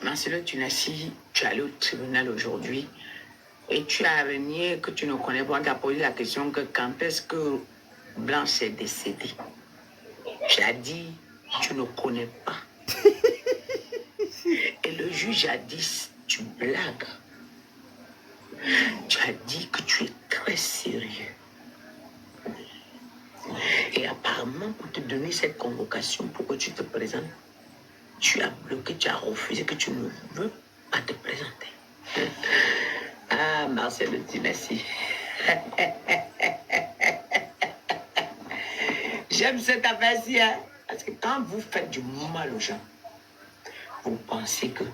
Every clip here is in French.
Marcelo Tunassi, tu es allé au tribunal aujourd'hui et tu as renié que tu ne connais pas. On t'a posé la question que quand est-ce que Blanche est décédée. Tu as dit, tu ne connais pas. Et le juge a dit, tu blagues. Tu as dit que tu es très sérieux. Et apparemment, pour te donner cette convocation, pour que tu te présentes, tu as bloqué, tu as refusé, que tu ne veux pas te présenter. Ah, Marcelo Tunassi. J'aime cette affaire-ci, hein? Parce que quand vous faites du mal aux gens, vous pensez que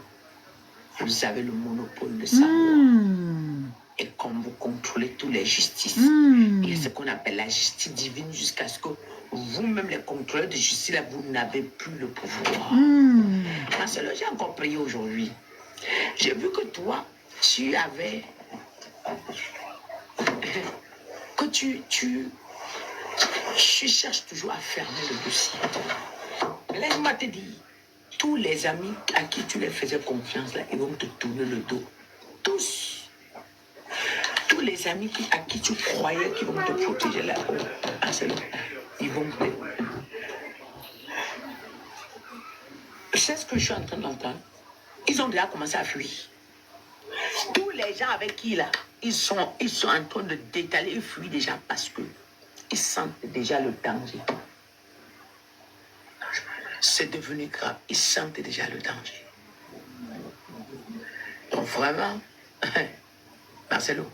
vous avez le monopole de savoir. Et comme vous contrôlez toutes les justices, il y a ce qu'on appelle la justice divine jusqu'à ce que vous-même, les contrôleurs de justice, là, vous n'avez plus le pouvoir. Marcelo, j'ai encore prié aujourd'hui. J'ai vu que toi, tu avais... que tu cherches toujours à fermer le dossier. Laisse-moi te dire, tous les amis à qui tu les faisais confiance, là, ils vont te tourner le dos. Tous. Tous les amis à qui tu croyais qu'ils vont te protéger là, ils vont te... C'est ce que je suis en train d'entendre. Ils ont déjà commencé à fuir. Tous les gens avec qui là, ils sont en train de détaler, ils fuient déjà parce que ils sentent déjà le danger. C'est devenu grave. Ils sentent déjà le danger. Donc vraiment, Marcelo,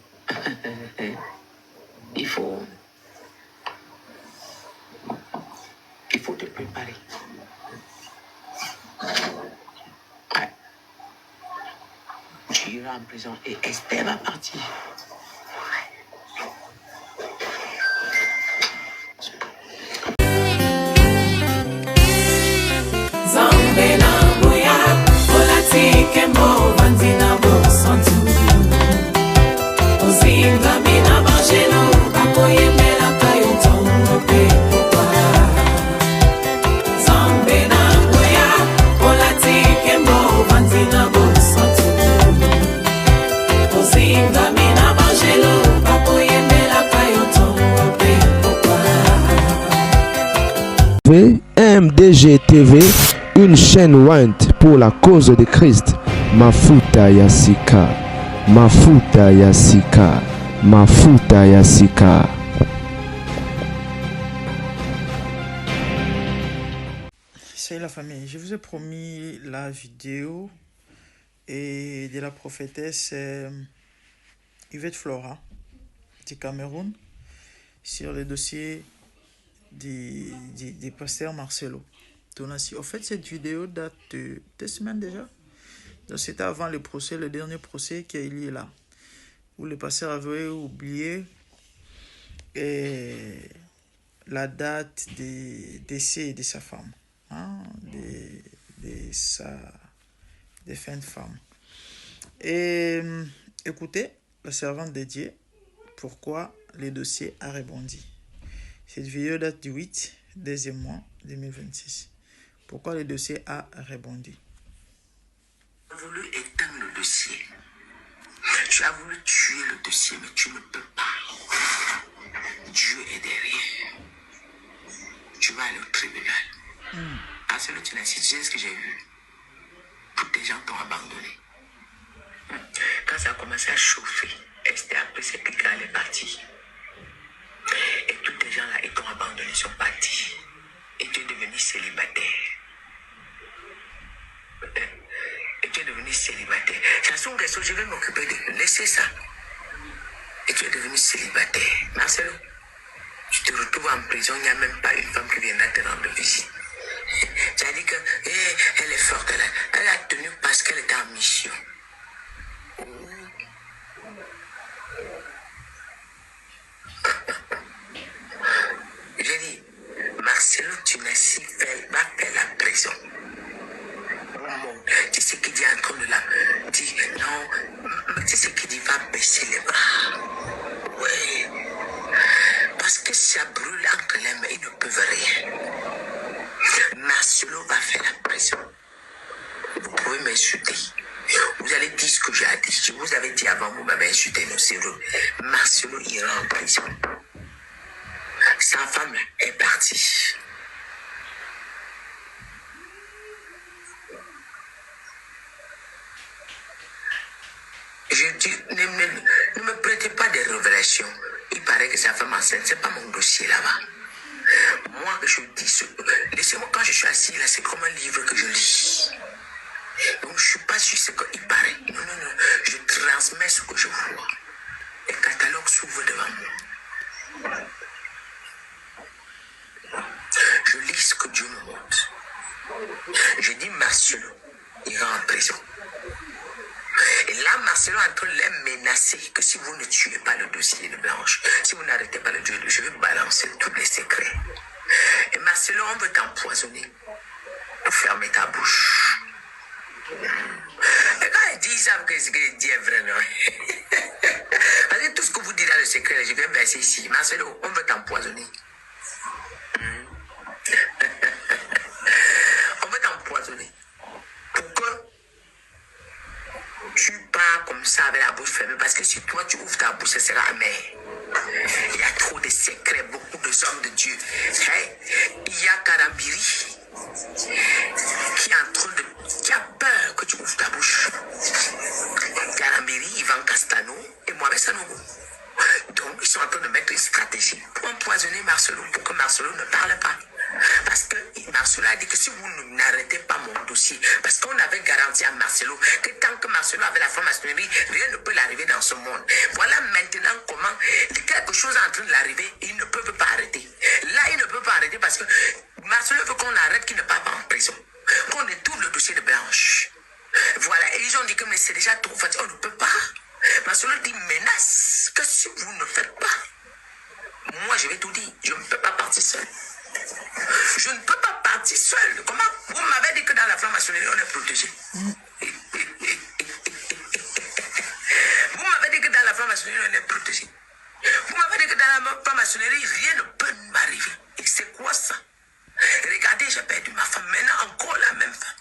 il faut te préparer. Ouais. Tu iras en prison et Esther va partir. MDG TV, une chaîne want pour la cause de Christ. Mafuta Yasika, Mafuta Yasika, Mafuta Yasika. Salut la famille, je vous ai promis la vidéo et de la prophétesse Yvette Flora du Cameroun sur le dossier du pasteur Marcelo Tunassi. En fait, cette vidéo date de 2 semaines déjà. Donc, c'était avant le procès, le dernier procès qui a eu lieu là, où le pasteur avait oublié la date de décès de sa femme, hein, de fin de femme. Et écoutez, la servante de Dieu, pourquoi le dossier a rebondi. Cette vidéo date du 8 deuxième mois 2026. Pourquoi le dossier a rebondi? Tu as voulu éteindre le dossier. Tu as voulu tuer le dossier, mais tu ne peux pas. Dieu est derrière. Tu vas aller au tribunal. Marcelo Tunassi, tu sais ce que j'ai vu? Tous les gens t'ont abandonné. Quand ça a commencé à chauffer, Esther après ses piquants, elle est partie. Et tous les gens là, ils t'ont abandonné, ils sont partis. Et tu es devenu célibataire. Et tu es devenu célibataire. Chanson question, je vais m'occuper de laisser ça. Et tu es devenu célibataire. Marcelo, tu te retrouves en prison, il n'y a même pas une femme qui viendra te rendre visite. Tu as dit que elle est forte là. Elle a tenu parce qu'elle était en mission. J'ai dit, Marcelo Tunassi va faire la prison. Tu sais qu'il dit en train de la... Dit, non, tu sais qu'il dit, va baisser les bras. Oui. Parce que ça brûle entre les mains, ils ne peuvent rien. Marcelo va faire la prison. Vous pouvez m'insulter. Vous allez dire ce que j'ai dit. Je vous avais dit avant, vous m'avez insulté. Non, c'est vrai. Marcelo ira en prison. Sa femme est partie. Je dis, ne me prêtez pas des révélations. Il paraît que sa femme enceinte, c'est pas mon dossier là-bas. Moi, je dis ce... Laissez-moi, quand je suis assis là, c'est comme un livre que je lis. Donc, je suis pas sur ce qu'il paraît. Non, non, non. Je transmets ce que je vois. Les catalogues s'ouvrent devant moi. Je lis ce que Dieu me montre. Je dis, Marcelo ira en prison. Et là, Marcelo est en train de les menacer que si vous ne tuez pas le dossier de Blanche, si vous n'arrêtez pas le dossier, je vais balancer tous les secrets. Et Marcelo, on veut t'empoisonner. Fermez ta bouche. Et quand ils disent, ils savent que ce qu'il dit est vrai, non? Parce que tout ce que vous dites dans le secret, je vais baisser ici. Marcelo, on veut t'empoisonner. On veut t'empoisonner. Pour que tu pars comme ça avec la bouche fermée, parce que si toi tu ouvres ta bouche, ce sera amer. Il y a trop de secrets, beaucoup de hommes de Dieu. Hey, il y a Karambiri qui a peur que tu ouvres ta bouche. Karambiri, Ivan Castano et Mohamed Sanogo. Donc, ils sont en train de mettre une stratégie pour empoisonner Marcelo, pour que Marcelo ne parle pas. Parce que Marcelo a dit que si vous n'arrêtez pas mon dossier, parce qu'on avait garanti à Marcelo que tant que Marcelo avait la franc-maçonnerie, rien ne peut l'arriver dans ce monde. Voilà maintenant comment quelque chose est en train de l'arriver, il ne peut pas arrêter. Là, il ne peut pas arrêter parce que Marcelo veut qu'on arrête, qu'il ne part pas en prison. Qu'on étouffe le dossier de Blanche. Voilà, et ils ont dit que mais c'est déjà trop facile, on ne peut pas. Marcelo dit menace que si vous ne faites pas, moi je vais tout dire, je ne peux pas partir seul. Je ne peux pas partir seul. Comment? Vous m'avez dit que dans la franc-maçonnerie, on est protégé. Vous m'avez dit que dans la franc-maçonnerie, on est protégé. Vous m'avez dit que dans la franc-maçonnerie, rien ne peut m'arriver. Et c'est quoi ça? Regardez, j'ai perdu ma femme. Maintenant, encore la même femme.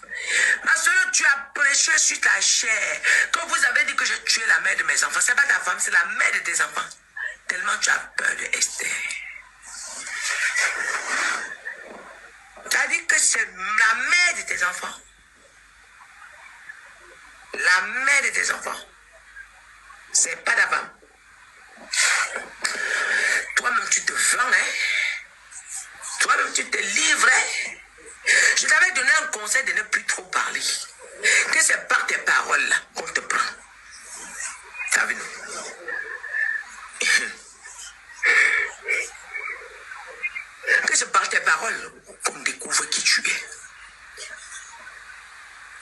Marcelo, tu as prêché sur ta chair. Quand vous avez dit que j'ai tué la mère de mes enfants, c'est pas ta femme, c'est la mère de tes enfants. Tellement tu as peur de Esther. Tu as dit que c'est la mère de tes enfants. La mère de tes enfants. C'est pas ta femme. Toi-même, tu te vends, hein? Toi-même, tu te livres, hein? Je t'avais donné un conseil de ne plus trop parler. Que c'est par tes paroles là qu'on te prend. T'as vu, non? Que c'est par tes paroles qu'on découvre qui tu es.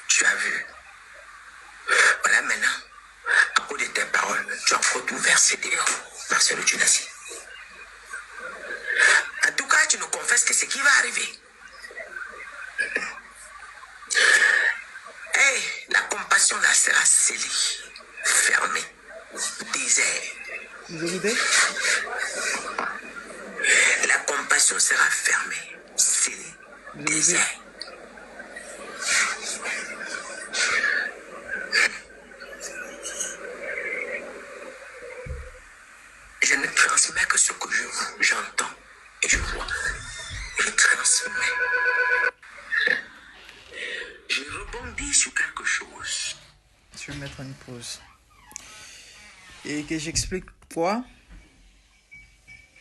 Tu as vu? Voilà maintenant, à cause de tes paroles, tu as encore tout versé dehors. Marcelo Tunasi. En tout cas, tu nous confesses que c'est ce qui va arriver. Hey, la compassion là sera scellée, fermée, désert. Vous écoutez? La compassion sera fermée, scellée, désert. Je ne transmets que ce que j'entends et je vois. Je transmets. Je rebondis sur quelque chose. Je vais mettre une pause. Et que j'explique quoi?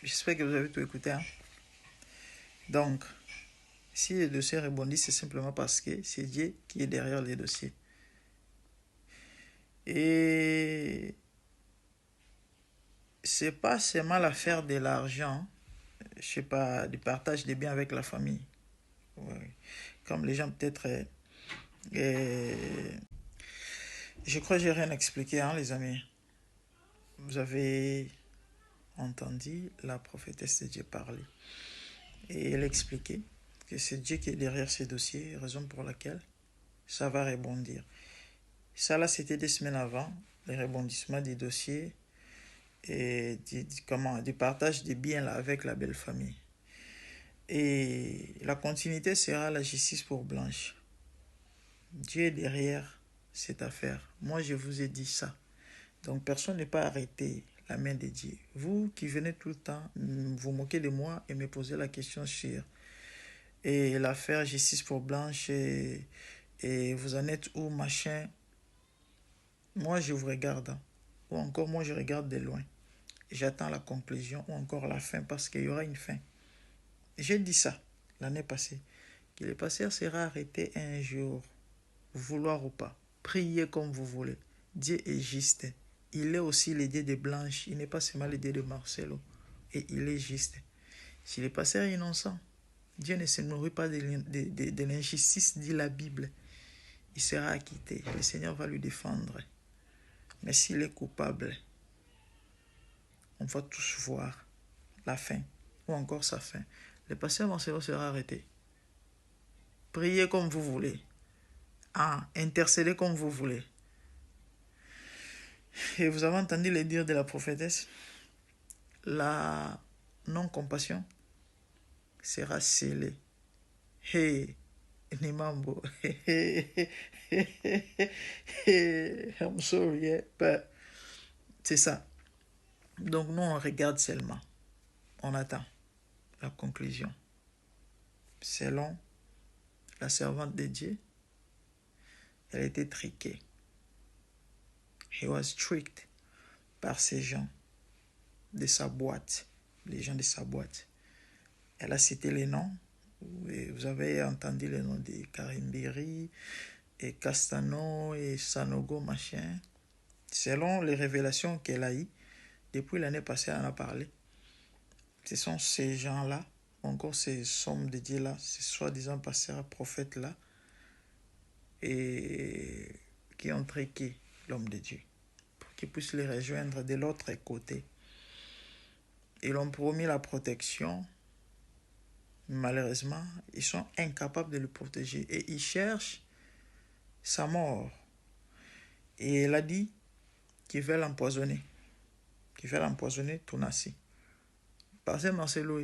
J'espère que vous avez tout écouté. Hein? Donc, si les dossiers rebondissent, c'est simplement parce que c'est Dieu qui est derrière les dossiers. Et c'est pas seulement l'affaire de l'argent, je sais pas, du partage des biens avec la famille. Ouais. Comme les gens peut-être... je crois que j'ai rien expliqué, hein, les amis. Vous avez entendu la prophétesse de Dieu parler. Et elle expliquait que c'est Dieu qui est derrière ces dossiers, raison pour laquelle ça va rebondir. Ça là, c'était des semaines avant, les rebondissements des dossiers et du partage des biens là, avec la belle famille. Et la continuité sera la justice pour Blanche. Dieu est derrière cette affaire. Moi, je vous ai dit ça. Donc, personne n'est pas arrêté la main de Dieu. Vous qui venez tout le temps vous moquer de moi et me poser la question sur et l'affaire justice pour Blanche et vous en êtes où, machin. Moi, je vous regarde. Hein. Ou encore, moi, je regarde de loin. J'attends la conclusion ou encore la fin parce qu'il y aura une fin. J'ai dit ça l'année passée, que le pasteur sera arrêté un jour, vouloir ou pas. Priez comme vous voulez. Dieu est juste. Il est aussi le Dieu de Blanche. Il n'est pas seulement le Dieu de Marcelo. Et il est juste. Si le pasteur est innocent, Dieu ne se nourrit pas de l'injustice, dit la Bible. Il sera acquitté. Le Seigneur va lui défendre. Mais s'il est coupable, on va tous voir la fin, ou encore sa fin. Le pasteur Marcelo sera arrêté. Priez comme vous voulez. Intercédez comme vous voulez. Et vous avez entendu le dire de la prophétesse, la non-compassion sera scellée. Hey, Nimambo. I'm sorry, but c'est ça. Donc nous, on regarde seulement. On attend la conclusion. Selon la servante de Dieu, elle était triquée. He was tricked par ces gens de sa boîte, les gens de sa boîte. Elle a cité les noms. Vous avez entendu les noms de Karimbiri et Castano et Sanogo, machin. Selon les révélations qu'elle a eues, depuis l'année passée, elle en a parlé. Ce sont ces gens-là, encore ces hommes de Dieu-là, ces soi-disant pasteurs, prophètes-là, et qui ont triqué l'homme de Dieu pour qu'il puisse les rejoindre de l'autre côté. Ils ont promis la protection. Malheureusement, ils sont incapables de le protéger et ils cherchent sa mort. Et elle a dit qu'ils veulent l'empoisonner. Qu'ils veulent empoisonner Tonassi. Parce que Marcelo,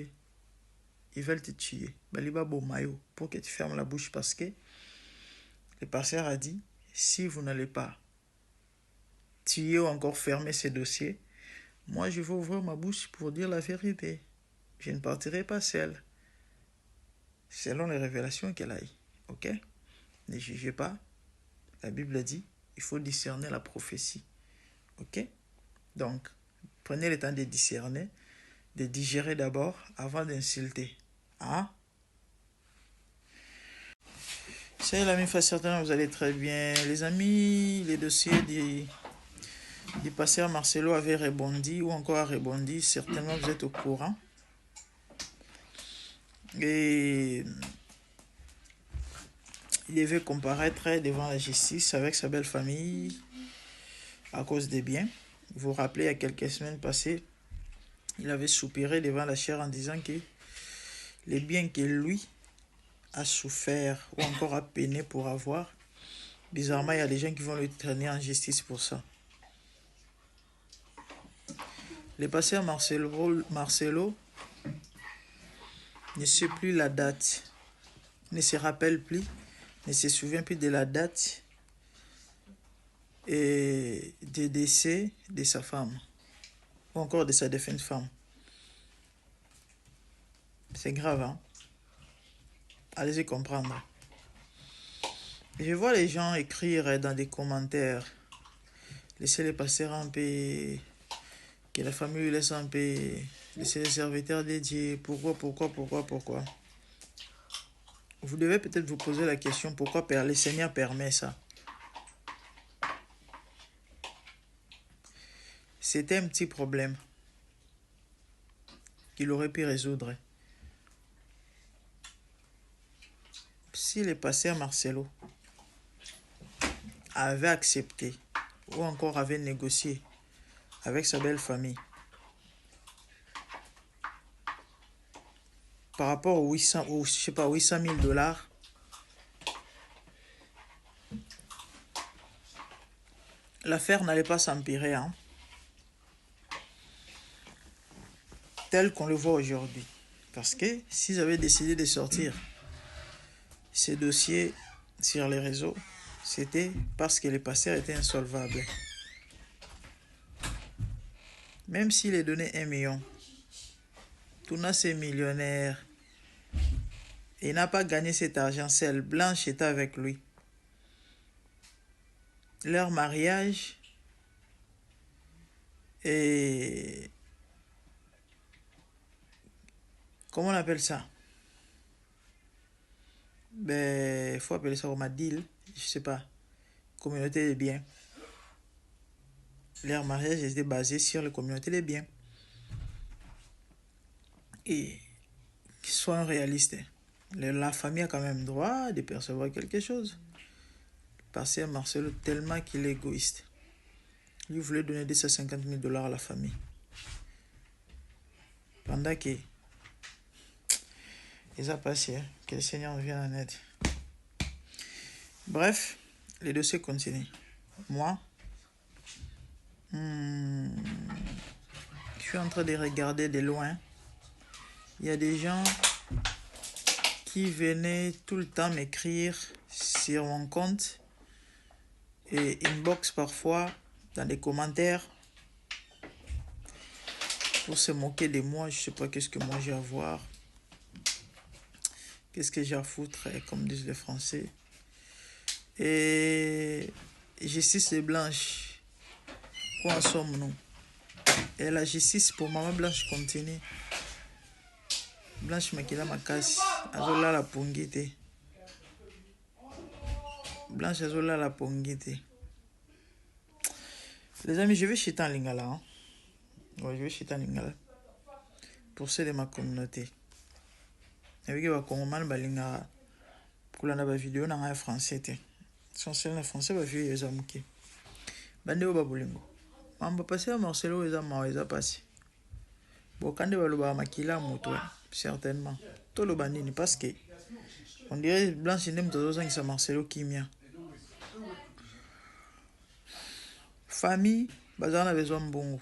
ils veulent te tuer. Baliba Bomayo, pour que tu fermes la bouche parce que le pasteur a dit, si vous n'allez pas tuer ou encore fermer ces dossiers, moi je vais ouvrir ma bouche pour dire la vérité. Je ne partirai pas seul. Selon les révélations qu'elle a eues. Ok? Ne jugez pas. La Bible dit, il faut discerner la prophétie. Ok? Donc, prenez le temps de discerner, de digérer d'abord avant d'insulter. Hein? C'est l'ami, certainement vous allez très bien. Les amis, les dossiers du pasteur Marcelo avaient rebondi ou encore a rebondi. Certainement vous êtes au courant. Et il devait comparaître devant la justice avec sa belle famille à cause des biens. Vous vous rappelez, il y a quelques semaines passées, il avait soupiré devant la chair en disant que les biens que lui a souffert ou encore a peiné pour avoir, bizarrement, il y a des gens qui vont le traîner en justice pour ça. Le pasteur Marcelo ne sait plus la date, ne se rappelle plus, ne se souvient plus de la date et du décès de sa femme, ou encore de sa défunte femme. C'est grave, hein? Allez-y comprendre. Je vois les gens écrire dans des commentaires, laissez les pasteurs en paix, que la famille laisse en paix, laissez les serviteurs dédiés, pourquoi. Vous devez peut-être vous poser la question, pourquoi le Seigneur permet ça? C'était un petit problème qu'il aurait pu résoudre. Si le pasteur Marcelo avait accepté ou encore avait négocié avec sa belle famille par rapport aux 800 000 $, l'affaire n'allait pas s'empirer, hein, tel qu'on le voit aujourd'hui. Parce que s'ils avaient décidé de sortir ces dossiers sur les réseaux, c'était parce que le pasteur était insolvable. Même s'il est donné 1 million, Touna c'est millionnaire. Il n'a pas gagné cet argent seul. Blanche était avec lui. Leur mariage est... Comment on appelle ça? Ben, il faut appeler ça comme un deal. Je sais pas. Communauté des biens. Leur mariage était basé sur la communauté des biens. Et soyons réalistes. La famille a quand même droit de percevoir quelque chose. Parce que Marcelo, tellement qu'il est égoïste. Il voulait donner 250 000 $ à la famille. Pendant que ils ont passé, que le Seigneur vienne en aide. Bref, les dossiers continuent. Moi, je suis en train de regarder de loin. Il y a des gens qui venaient tout le temps m'écrire sur mon compte et inbox parfois dans les commentaires pour se moquer de moi. Je sais pas qu'est-ce que moi j'ai à voir. Qu'est-ce que j'ai à foutre, comme disent les Français. Et justice est blanche. Où en sommes-nous? Et la justice pour Maman Blanche continue. Blanche Makila Makas, Azola la Pongite. Blanche Azola la Pongite. Les amis, je vais chuter en lingala. Hein? Ouais, je vais chuter en lingala. Pour ceux de ma communauté. Avec les Congolais, balingara. Pour la vidéo, on a un français. Essentiellement, les français, va vivre les amoukés. Bande au babulingo. On va passer à Marcelo, les amours, les a passé. Bon, quand on va makila moto, certainement. Tout le bandini, parce que on dirait Blanche n'aime tous les ans Marcelo Kimia. Famille, bazar na besoin bon.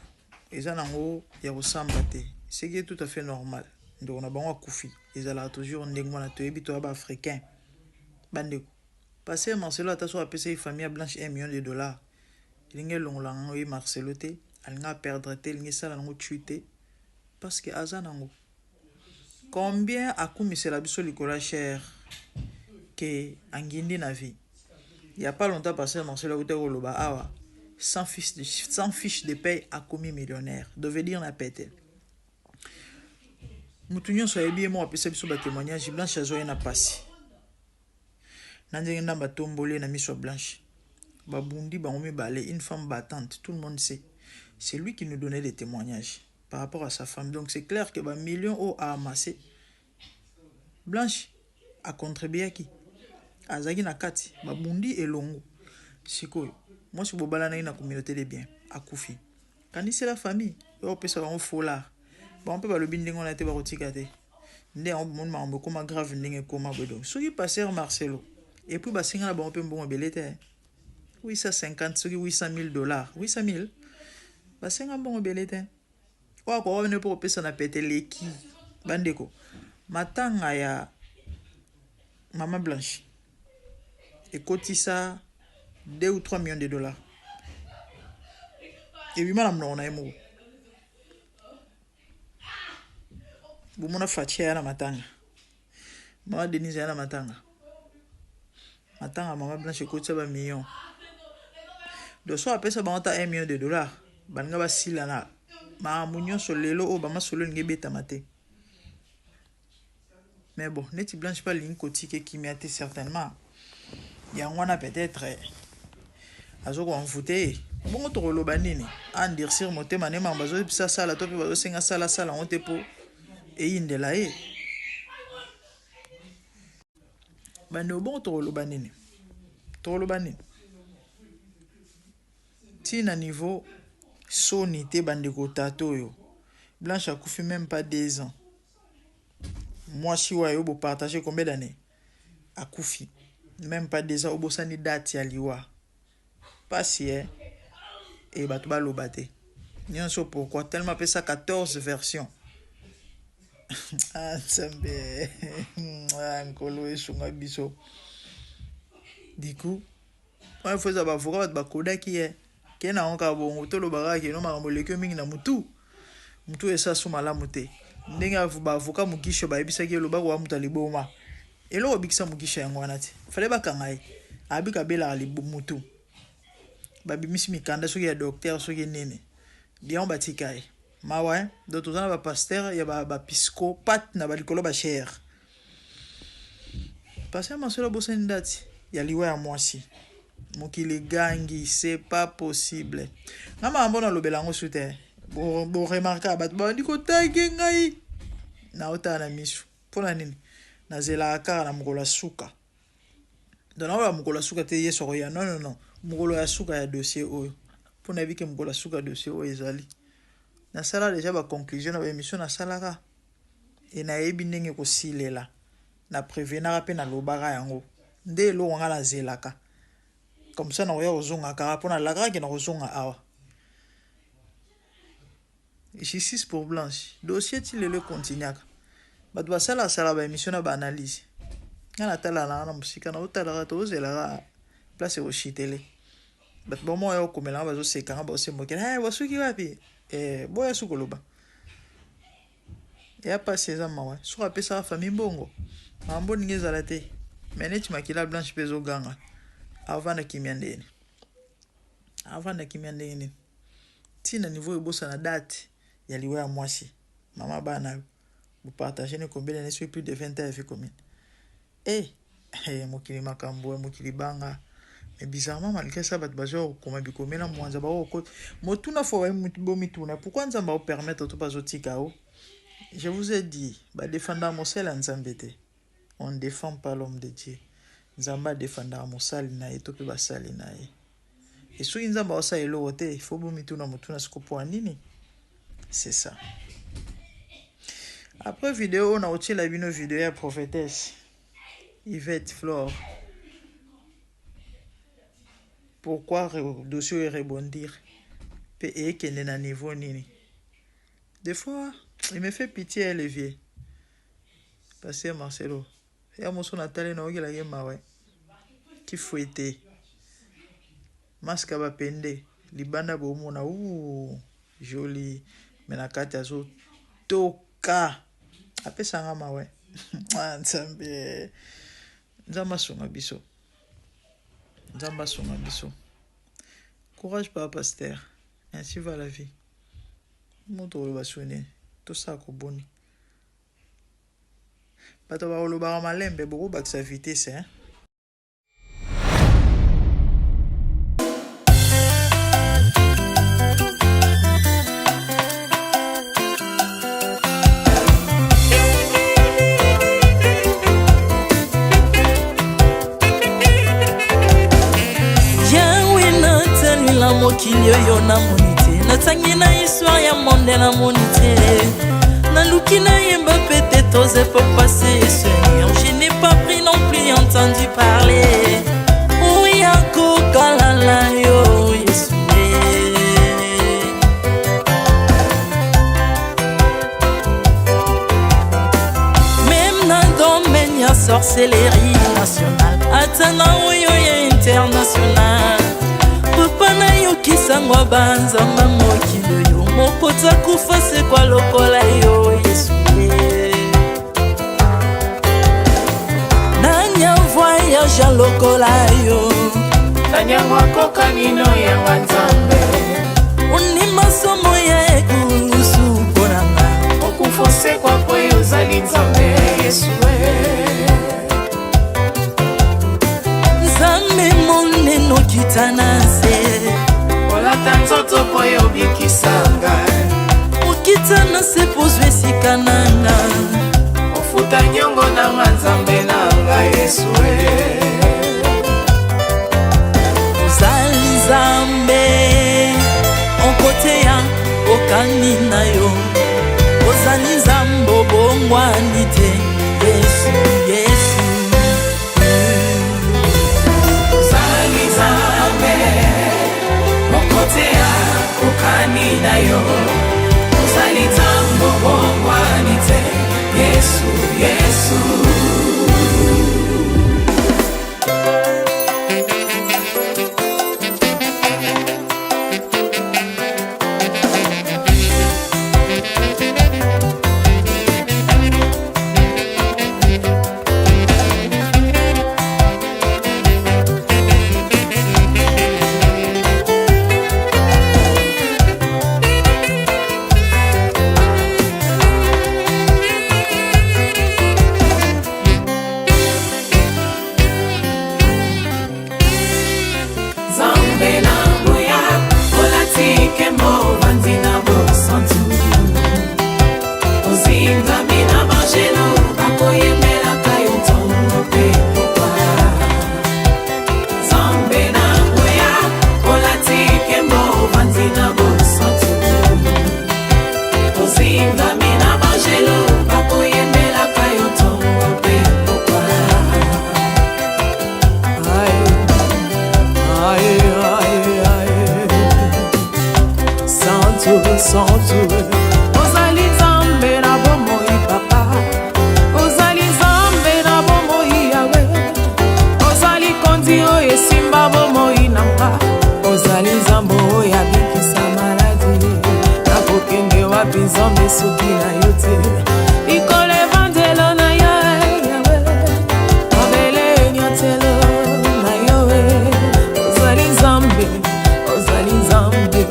Ils en ont il y a ressemble. Ce qui est tout à fait normal. Donc on a bon à Koufi. Ils ont toujours un dégât na toyebi to ba africain. Bande. Passer Marcelo a sur appeler famille Blanche $1 million. Il y a long oui Marcelo te, il a perdre te, il y a ça la tuer parce que azanango. Combien a coûté c'est la biso likola cher que angindi na vie. Il y a pas longtemps passé Marcelo te roloba awa sans fiche de paye a commis millionnaire. Devait dire na pété. Mutunyo so yebi mo apesa biso ba témoignage Blanche azoye na passé. Nandenge na batombole na miso Blanche. Babundi bangomi balé une femme battante, tout le monde sait. C'est lui qui nous donnait des témoignages par rapport à sa femme. Donc c'est clair que millions a amassé. Blanche a contribué à qui? Azagi na kati, babundi et longo. Siko, moi je bobala na une communauté de biens à Koufi. Quand c'est la famille, on peut savoir un faux là. On peut pas le binding on a été barotikate. Ndé on monde ma comme grave ndenge comme bedo. So qui passer Marcelo. Et puis basinga la bon peu bon belete. 850, ce qui $800 000. 800 000. Bah, c'est un bon belletin. Quoi, on ne peut pas se péter les qui. Bandeko. Matanga ya Maman Blanche. Et cotisa 2 ou 3 millions de $. Et oui, madame, non, on a un mot. Vous m'en faites à la matanga. Maman Denise à la matanga. Matanga, Maman Blanche, cotisa 1 million. De soit après ça, on a $1 million. Banga ba silana. Ma munyo so lelo o ba ma solo ngebe tamate. Mais bon, neti Blanche pas ligne cotique qui m'était certainement. Il y a on a peut-être azoko en fouté. Bon to lo banini. En dire sur moté mané ma bazo ça la topi bazo senga sala on te po et indela e. Bano bon to lo banini. To lo banini. Tina niveau Sony te bandeko tato yo. Blanche a couffé même pas 2 ans. Moi si wa yo bo partager combien d'années? A couffé même pas 2 ans obo sani date ya liwa. Pas si et batuba lo baté. Nyon so pourquoi tellement appelle ça 14 versions. Ah Nzambe. Ah nkolo esunga biso. Du coup, il faut ça avocat ba koda qui est na onka bongo to lo baraki no makambo lekyo mingi na mutu esa suma la mute ndenge ba avocat mugisho ba ebisaki lo ba kwa muta liboma elo obikisa mugisho yango wana ti fale ba kangai abika bela libu mutu ba bimisi mikanda soki ya docteur soki nene bien batikai mawa do tozana ba pasteur ya ba piscopat na ba likolo ba cher passer masolo bosani dati ya liwa ya mwasi mokili gangi c'est pas possible ngama ambona lobela ngo sute bo remarquer bat ba ndiko tagi ngai na otana misu pona nini na zela akara na mukolo suka dona wa mukolo suka te yeso ko ya non mukolo ya suka ya dossier oyo pona bike mukolo suka dossier oyo ezali na sala déjà ba conclusion na émission na salaka et na yebi ndenge ko silela na prévenir pe na lobaka yango nde lo nga la zelaka comme ça na oya ozonga ka pona la grake na ozonga awa justice pour blanche dossier ti le continuaka bat ba sala ba émission na ba analyse ngana tala na musika na utala to zela place au chitele bat bon mo yo komela ba zo seka ba se mokela wasuki wapi boya sukoloba ya passé ça mawa so apesa famille bongo mambo ningezala te meneti makila blanche pezo ganga avant na kimia ndeni tina niveau ebosa na date ya liwa ya mwasi mama bana vous partagez ne combien ne suis plus de 20 ans commune mokili makambo mokili banga mais bizarrement malgré ça bat bazo koma bikomela mwanza ba ko motuna fo wa bomituna pourquoi nzamba o permettre to bazotika o je vous ai dit ba défendre mosela nzambete on ne défend pas l'homme de Dieu nzamba défendre mosali na eto pe basali na e et so nzamba osa elo te fo bomituna motuna sikopo nini c'est ça. Après vidéo on a aussi la vidéo ya prophétesse Yvette Flore. Pourquoi dossier rebondir et qu'elle est à niveau nini. Des fois il me fait pitié Olivier. Passer Marcelo. Et à mon son Nathalie na ogi la yema ouais. Qui fouetté. Masque ba pende libanda bomona joli menakati azo toka apesa ngama we nzambe nzamba songa biso courage papa pasteur ainsi va la vie moto lo basone to sa ko boni bato ba lo ba malembe boko ba sa vitesse hein. mokili oyo namoni te natangi na histoire ya monde namoni te naluki nayemba pete toze po passer Seigneur je n'ai pas pris non plus entendu parler oya kokalala yo Yesu même na domaine ya sorcellerie nationale atana oyo ya international papa na yo kisangwa banzamba mokili yo mokota kufa se kwa lokola yo Yesu nanya voyage lokola yo tanya mwako kanino ya wanzambe uni masomo ya ekusu bonanga okufose kwa poyo zali nzambe Yesu nzambe moneno kitanase olata nzoto poyo bikisanga okitana se pozwe sikananga ofuta nyongo na nzambe nanga Yesu ozali nzambe onkote ya okani na yo ozali nzambe obongwani te Yesu Yesu ozali nzambe onkote ya okani na yo ozali nzambe obongwani te Yesu Yesu tout, sans tout. Ozali Nzambe na bomoi papa, ozali Nzambe na bomoi yawe, ozali kondi oyo esimba bomoi nanga, ozali Nzambe oyo abikisa maladi, nakokende wapi Nzambe soki na yo te, ikolo evangelo na yo yawe, mabele nyatelo na yo, ozali Nzambe, ozali Nzambe,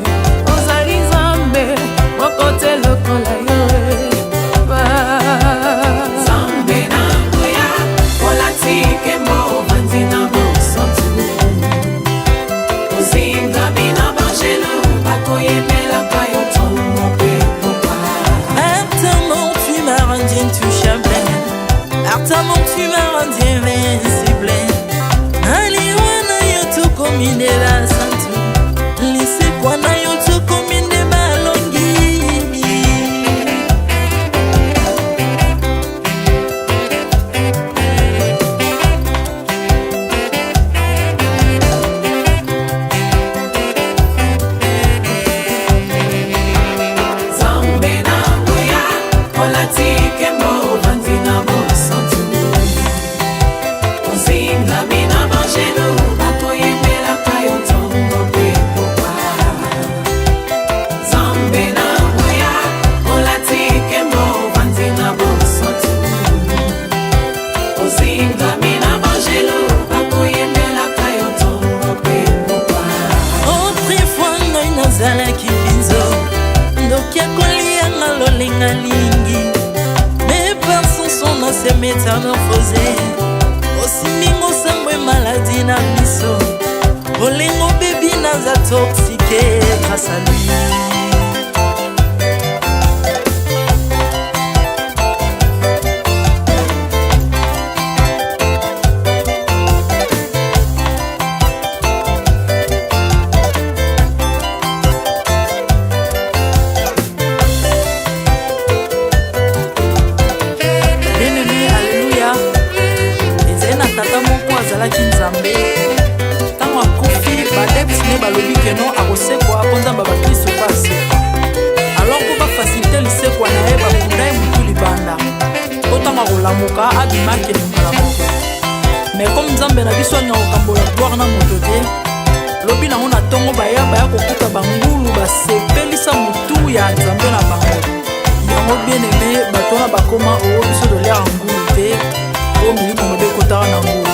ozali Nzambe, mokote lokola yo Nzambe na nguya, olatike mo vandi na bosantu, ozinga bina bangelo, bakoyemela kayo tongo pe popa. Artamon, tu m'as rendu intouchable. Artamon, tu m'as rendu invincible. Aliwana yoto komine la santu, lise kwana yoto komine balongi. Nzambe na nguya, olatike mo vandi na bosantu, ozinga bina bangelo, bakoyemela kayo tongo pe popa. Nzambe na nguya, olatike mo vandi na bosantu, ozinga bina bangelo, bakoyemela kayo tongo pe popa. Autrefois ngai nazalaki pinzo, ndoki akolianga lolenga lingi, mais par son son na se métamorphosé, osimingo sangwe maladie na biso, olengo bebi naza toxiqué grâce à lui. Bien-aimé, alléluia. Ezali na tata moko azalaki Nzambe, ntango akufi badepsine balobi keno akosekwa mpo Nzambe bakristo mpo asekwa. Alors mpo bafasilite lisekwa na ye bakunda ye motu libanda, mpo ntango akolamuka abima akende mbala moko. Mais comme Nzambe na biso alinga kokambola gloire na moto te, lobi nango na ntongo baya kokuta bangulu basepelisa motu ya Nzambe na bango. Yango bien-aimé, bato wana bakoma oyo biso toliaka ngulu te, po milimo mabe ekotaka na ngulu.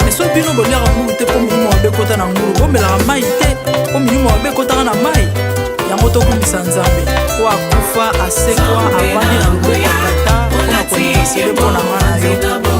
Mais soki bino boliaka ngulu te po milimo mabe ekota na ngulu, bomelaka mai te po milimo mabe ekotaka na mai. Yango tokumisa Nzambe po akufa asekwa avandi na loboko ya Tata mpona kolinga sele mpo na nga na yo.